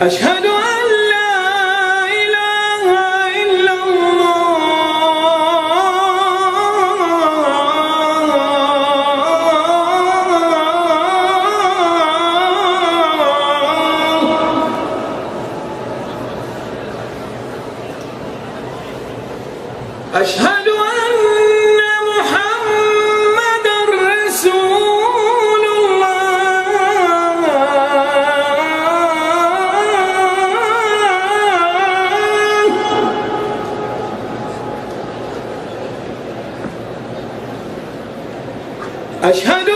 أشهد أن لا إله إلا الله. أشهد أن محمدًا رسول الله. أشهد